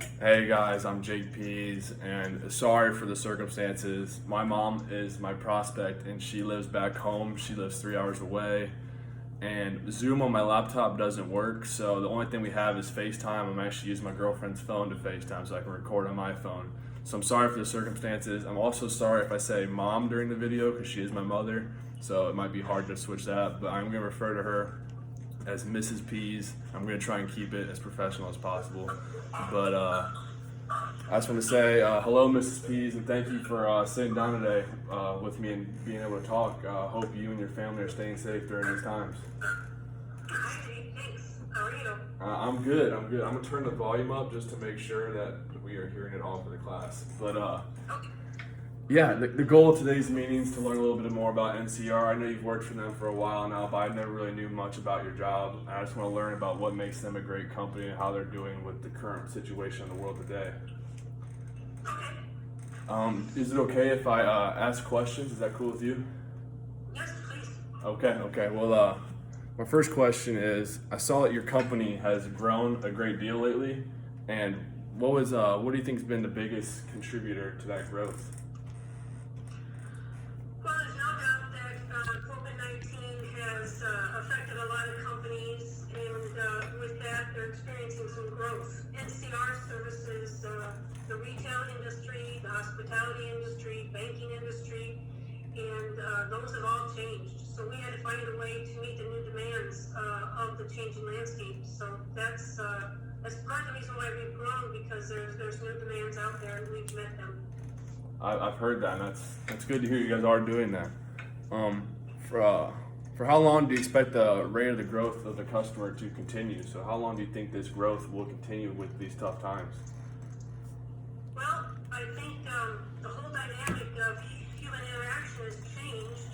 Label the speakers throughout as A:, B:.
A: Hey guys, I'm Jake Pease, and sorry for the circumstances. My mom is my prospect, and she lives back home. She lives 3 hours away, and Zoom on my laptop doesn't work. So the only thing we have is FaceTime. I'm actually using my girlfriend's phone to FaceTime, so I can record on my phone. So I'm sorry for the circumstances. I'm also sorry if I say mom during the video because she is my mother. So it might be hard to switch that, but I'm gonna refer to her as Mrs. Pease. I'm gonna try and keep it as professional as possible. But I just want to say hello, Mrs. Pease, and thank you for sitting down today with me and being able to talk. Hope you and your family are staying safe during these times.
B: Hi, thanks. How are you?
A: I'm good. I'm gonna turn the volume up just to make sure that we are hearing it all for the class. But
B: Okay.
A: yeah, the goal of today's meeting is to learn a little bit more about NCR. I know you've worked for them for a while now, but I never really knew much about your job. I just want to learn about what makes them a great company and how they're doing with the current situation in the world today.
B: Okay.
A: Is it okay if I ask questions? Is that cool with you?
B: Yes, please.
A: Okay. Well, my first question is: I saw that your company has grown a great deal lately, and what do you think has been the biggest contributor to that growth?
B: Well, there's no doubt that COVID-19 has affected a lot of companies, and with that, they're experiencing some growth. NCR services the retail industry, the hospitality industry, banking industry, and those have all changed. So we had to find a way to meet the new demands of the changing landscape. So that's part of the reason why we've grown, because there's new demands out there, and we've met them.
A: I've heard that, and that's good to hear. You guys are doing that. For how long do you expect the rate of the growth of the customer to continue? So how long do you think this growth will continue with these tough times?
B: Well, I think the whole dynamic of human interaction has changed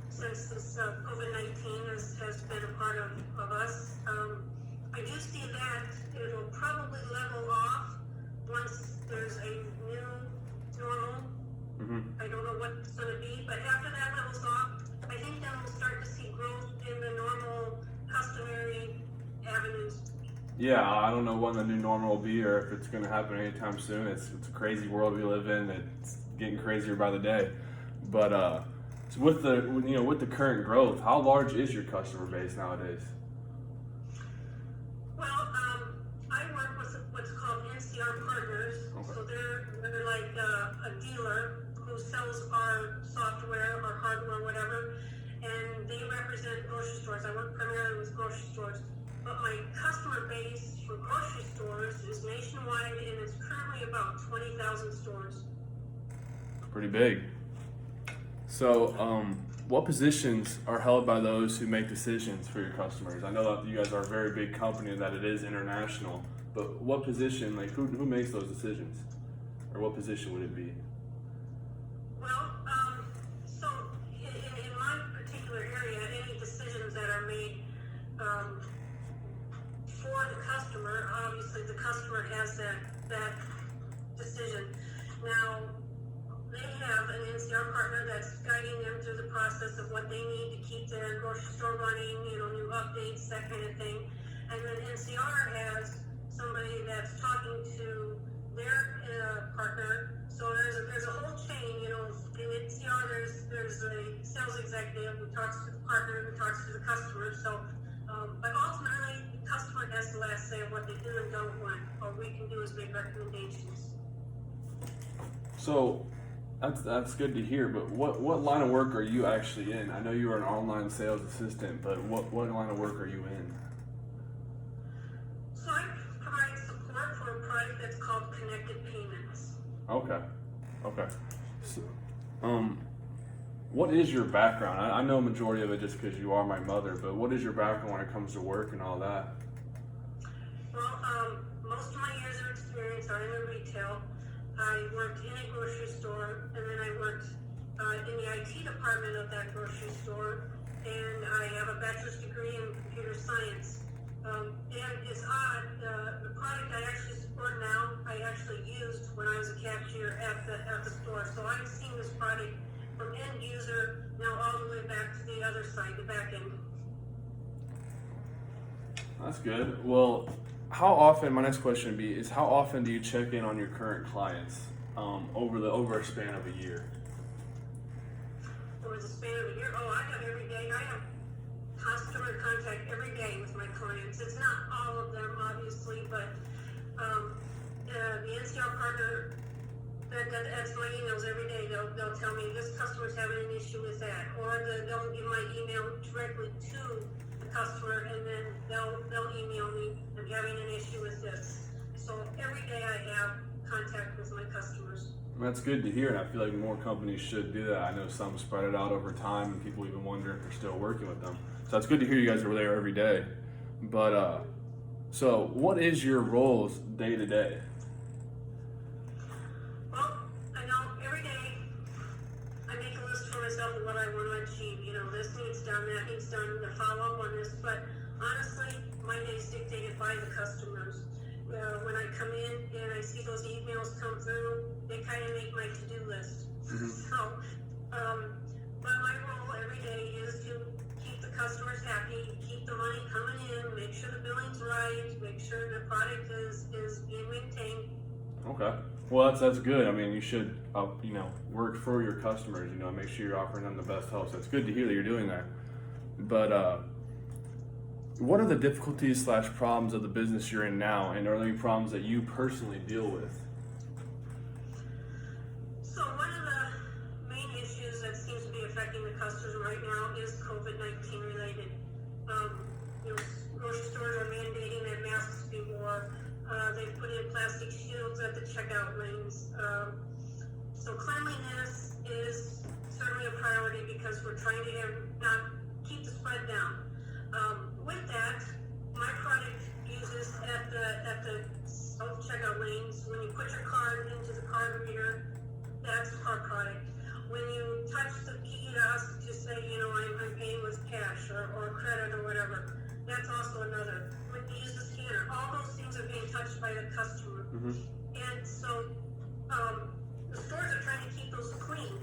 B: since this COVID-19 has been a part of us. I do see that it'll probably level off once there's a new normal. I don't know what it's going to be, but after that levels off, I think then we'll start to see growth in the normal, customary avenues.
A: Yeah, I don't know when the new normal will be or if it's going to happen anytime soon. It's a crazy world we live in. It's getting crazier by the day. But so with the current growth, how large is your customer base nowadays?
B: Well, I work with what's called NCR partners.
A: Okay.
B: So they're like a dealer who sells our software or hardware, whatever, and they represent grocery stores. I work primarily with grocery stores, but my customer base for grocery stores is nationwide, and it's currently about 20,000 stores.
A: Pretty big. So, what positions are held by those who make decisions for your customers? I know that you guys are a very big company and that it is international, but what position, like who makes those decisions? Or what position would it be?
B: Well, so in my particular area, any decisions that are made for the customer, obviously the customer has that decision. Now, they have an NCR partner that's guiding them through the process of what they need to keep their grocery store running, new updates, that kind of thing. And then NCR has somebody that's talking to their partner. So there's a whole chain, in NCR there's a sales executive who talks to the partner, who talks to the customer. So, but ultimately, the customer has the last say of what they do and don't want. All we can do is make recommendations.
A: So, that's good to hear, but what line of work are you actually in? I know you are an online sales assistant, but what line of work are you in?
B: So I provide support for a product that's called Connected Payments.
A: Okay. So, what is your background? I know a majority of it just because you are my mother, but what is your background when it comes to work and all that?
B: Well, most of my years of experience are in the retail. I worked in a grocery store, and then I worked in the IT department of that grocery store, and I have a bachelor's degree in computer science. And it's odd, the product I actually support now, I actually used when I was a cashier at the store. So I've seen this product from end user now all the way back to the other side, the back end.
A: That's good. Well, how often? My next question would be: is how often do you check in on your current clients over a span of a year?
B: Over the span of a year, oh, I have every day. I have customer contact every day with my clients. It's not all of them, obviously, but the NCR partner that adds my emails every day, they'll tell me this customer's having an issue with that, or they'll give my email directly to the customer, and then they'll email me, I'm having an issue with this. So every day I have contact with my customers.
A: That's good to hear, and I feel like more companies should do that. I know some spread it out over time, and people even wonder if they're still working with them. So it's good to hear you guys are there every day. But so what is your roles day to day?
B: Well, I know every day I make a list for myself of what I want to achieve. You know, this needs done, that needs done, to follow up on this. But honestly, my day is dictated by the customers. When I come in and I see those emails come through, they kind of make my to-do list.
A: Mm-hmm.
B: So, but my role every day is to keep the customers happy, keep the money coming in, make sure the billing's right, make sure the product is being maintained.
A: Okay. Well, that's good. I mean, you should work for your customers. Make sure you're offering them the best help. So it's good to hear that you're doing that. But what are the difficulties / problems of the business you're in now, and are there any problems that you personally deal with?
B: So one of the main issues that seems to be affecting the customers right now is COVID-19 related. Grocery stores are mandating that masks be worn. They've put in plastic shields at the checkout lanes. So cleanliness is certainly a priority because we're trying to not keep the spread down. With that, my product uses at the self-checkout lanes, when you put your card into the card reader, that's our product. When you touch the kiosk to say, I'm paying with cash or credit or whatever, that's also another. When you use the scanner, all those things are being touched by the customer.
A: Mm-hmm.
B: And so the stores are trying to keep those clean.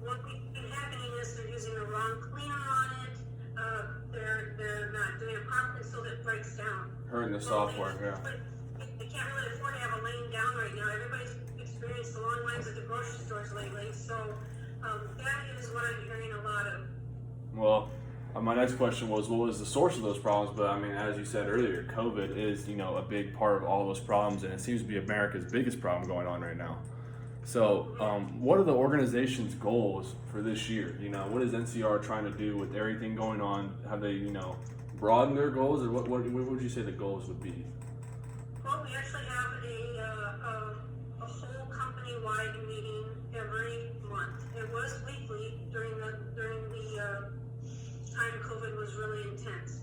B: What's been happening is they're using the wrong cleaner on it. They're not doing it properly, so that it breaks down.
A: Hurting the software, yeah.
B: They can't really afford to have a lane down right now. Everybody's experienced the long lines at the grocery stores lately, so that is what I'm hearing a lot of.
A: Well, my next question was, what was the source of those problems? But I mean, as you said earlier, COVID is, a big part of all those problems, and it seems to be America's biggest problem going on right now. So, what are the organization's goals for this year? What is NCR trying to do with everything going on? Have they, broadened their goals, or what would you say the goals would be?
B: Well, we actually have a whole company-wide meeting every month. It was weekly during the time COVID was really intense.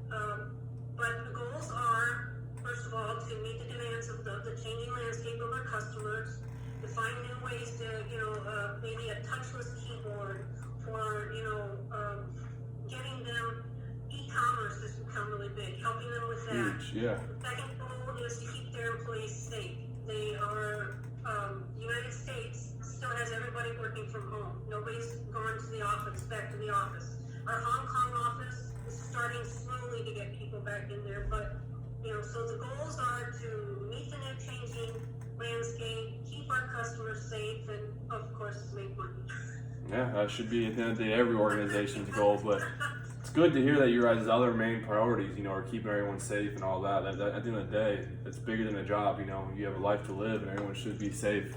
B: But the goals are, first of all, to meet the demands of the changing landscape of our customers, to find new ways to, maybe a touchless keyboard for, getting them, e-commerce has become really big, helping them with that.
A: Huge, yeah.
B: The second goal is to keep their employees safe. They are, United States still has everybody working from home. Nobody's gone to the office, back to the office. Our Hong Kong office is starting slowly to get people back in there, but, so the goals are to meet the new changing landscape, keep our customers safe, and of course make money.
A: Yeah, that should be at the end of the day every organization's goal, but it's good to hear that your guys' other main priorities, are keeping everyone safe and all that. At the end of the day, it's bigger than a job, you have a life to live and everyone should be safe.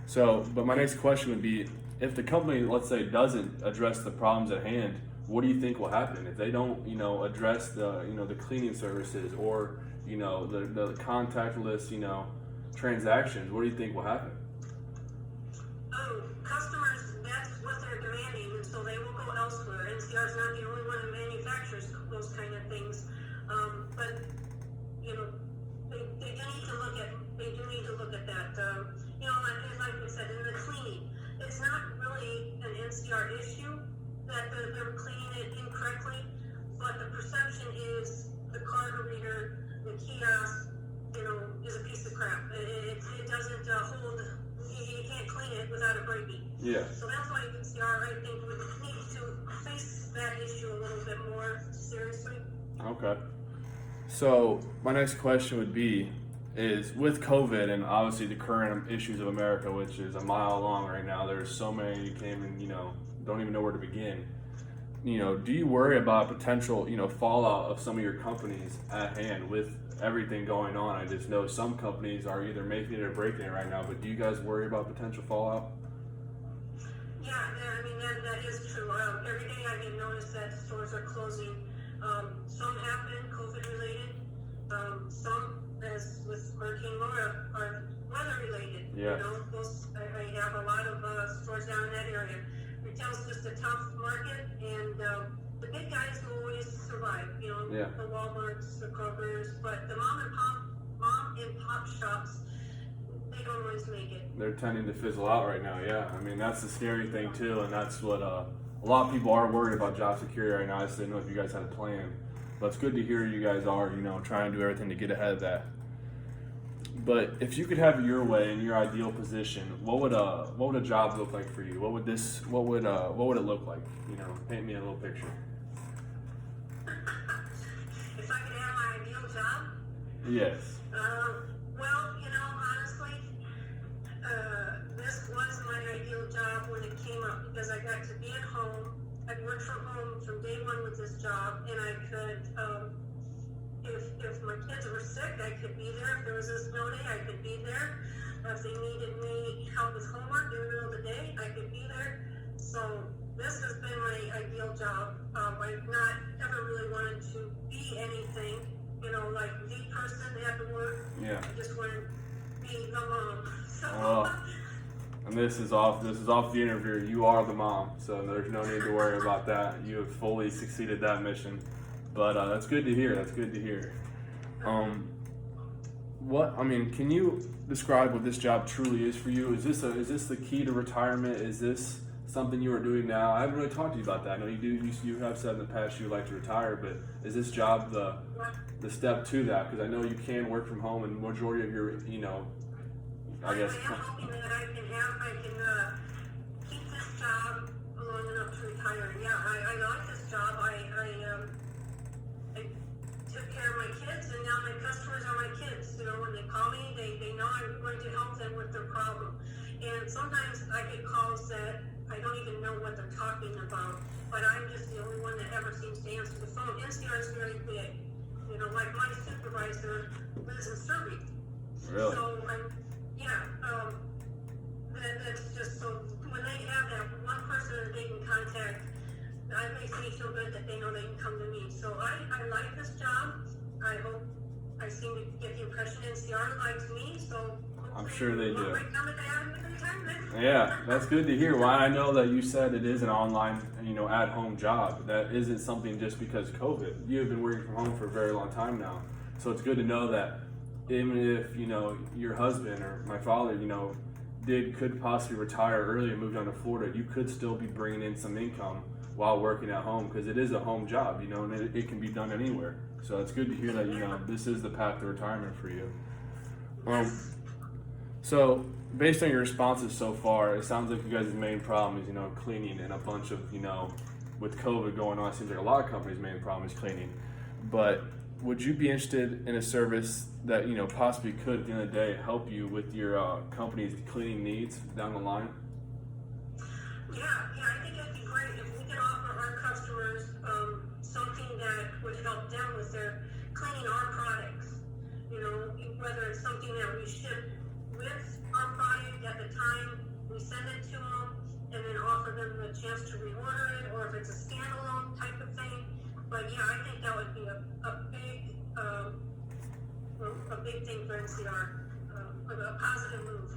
A: So, but my next question would be, if the company, let's say, doesn't address the problems at hand, what do you think will happen? If they don't, address the cleaning services or, the contactless, transactions, what do you think will happen?
B: Oh, customers, that's what they're demanding, and so they will go elsewhere. NCR is not the only one who manufactures those kind of things. But, they do need to look at that. Like I said, in the cleaning, it's not really an NCR issue that they're cleaning it incorrectly, but the perception is the card reader, the kiosk, is a piece of crap. It doesn't hold, you can't clean it without it breaking.
A: Yeah.
B: So that's why NCR, I think, would need to face that issue a little bit more seriously.
A: Okay. So my next question would be, is with COVID and obviously the current issues of America, which is a mile long right now, there's so many you can't even, don't even know where to begin. Do you worry about potential, fallout of some of your companies at hand with everything going on? I just know some companies are either making it or breaking it right now, but do you guys worry about potential fallout?
B: Yeah, I mean, that is true. Every day I get notice that stores are closing. Some have been COVID related. Some, as with Hurricane Laura, are weather related.
A: Yeah.
B: I have a lot of stores down in that area. Retail's just a tough market, and the big guys will always survive.
A: Yeah.
B: The Walmarts, the Krogers, but the mom and pop shops, they don't always make it.
A: They're tending to fizzle out right now. Yeah, I mean that's the scary thing too, and that's what a lot of people are worried about job security right now. I just didn't know if you guys had a plan, but it's good to hear you guys are, trying to do everything to get ahead of that. But if you could have it your way in your ideal position, what would a job look like for you? What would it look like? Paint me a little picture.
B: If I could have my ideal job?
A: Yes.
B: Well, honestly, this was my ideal job when it came up because I got to be at home. I'd worked from home from day one with this job, and I could, if my kids were sick, I could be there. If there was a snow day, I could be there. If they needed me help with homework in the middle of the day, I could be there. So this has been my ideal job. I've not ever really wanted to be anything, like the person at the work.
A: Yeah.
B: I just wanted to be the mom. So.
A: And this is off the interview. You are the mom, so there's no need to worry about that. You have fully succeeded that mission. But that's good to hear. That's good to hear. Can you describe what this job truly is for you? Is this the key to retirement? Is this something you are doing now? I haven't really talked to you about that. I know you have said in the past you would like to retire, but is this job the step to that? Because I know you can work from home, and majority of your, I guess.
B: I am hoping that I can keep this job long enough to retire. Yeah, I like this job. I took care of my kids, and now my customers are my kids. When they call me, they know I'm going to help them with their problem. And sometimes I get calls that I don't even know what they're talking about, but I'm just the only one that ever seems to answer the phone. NCR is very big. Like my supervisor lives in Surrey.
A: Really?
B: So that's just so when they have that one person that they can contact, that makes me feel good that they know they can come to me. So I like this job. I hope I seem to get the impression NCR likes me. So
A: I'm sure they do.
B: Retirement.
A: Yeah, that's good to hear. Well, I know that you said it is an online, at-home job. That isn't something just because COVID. You have been working from home for a very long time now. So it's good to know that even if, your husband or my father, could possibly retire early and move down to Florida, you could still be bringing in some income while working at home because it is a home job, and it can be done anywhere. So it's good to hear that, this is the path to retirement for you. So based on your responses so far, it sounds like you guys' main problem is, cleaning, and a bunch of, with COVID going on, it seems like a lot of companies' main problem is cleaning. But would you be interested in a service that, possibly could, at the end of the day, help you with your company's cleaning needs down the line?
B: Yeah, I think it'd be great if we could offer our customers something that would help them with their cleaning our products. Whether it's something that we ship with our product at the time we send it to them, and then offer them the chance to reorder it, or if it's a standalone type of thing. But yeah, I think that would be a big thing for NCR, a positive move.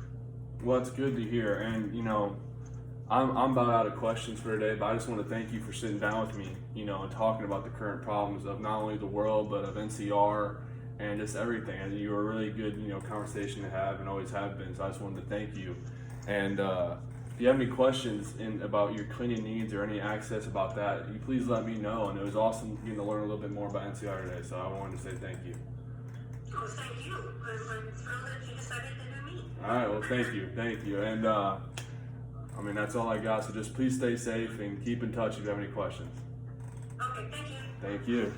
A: Well, it's good to hear, and I'm about out of questions for today, but I just want to thank you for sitting down with me, and talking about the current problems of not only the world, but of NCR and just everything. And you were a really good, conversation to have and always have been. So I just wanted to thank you. And if you have any questions about your cleaning needs or any access about that, you please let me know. And it was awesome getting to learn a little bit more about NCR today. So I wanted to say thank you.
B: Oh, thank you. I'm thrilled that you decided to do me.
A: All right. Well, thank you. And that's all I got. So just please stay safe and keep in touch if you have any questions.
B: Okay, thank you.
A: Thank you.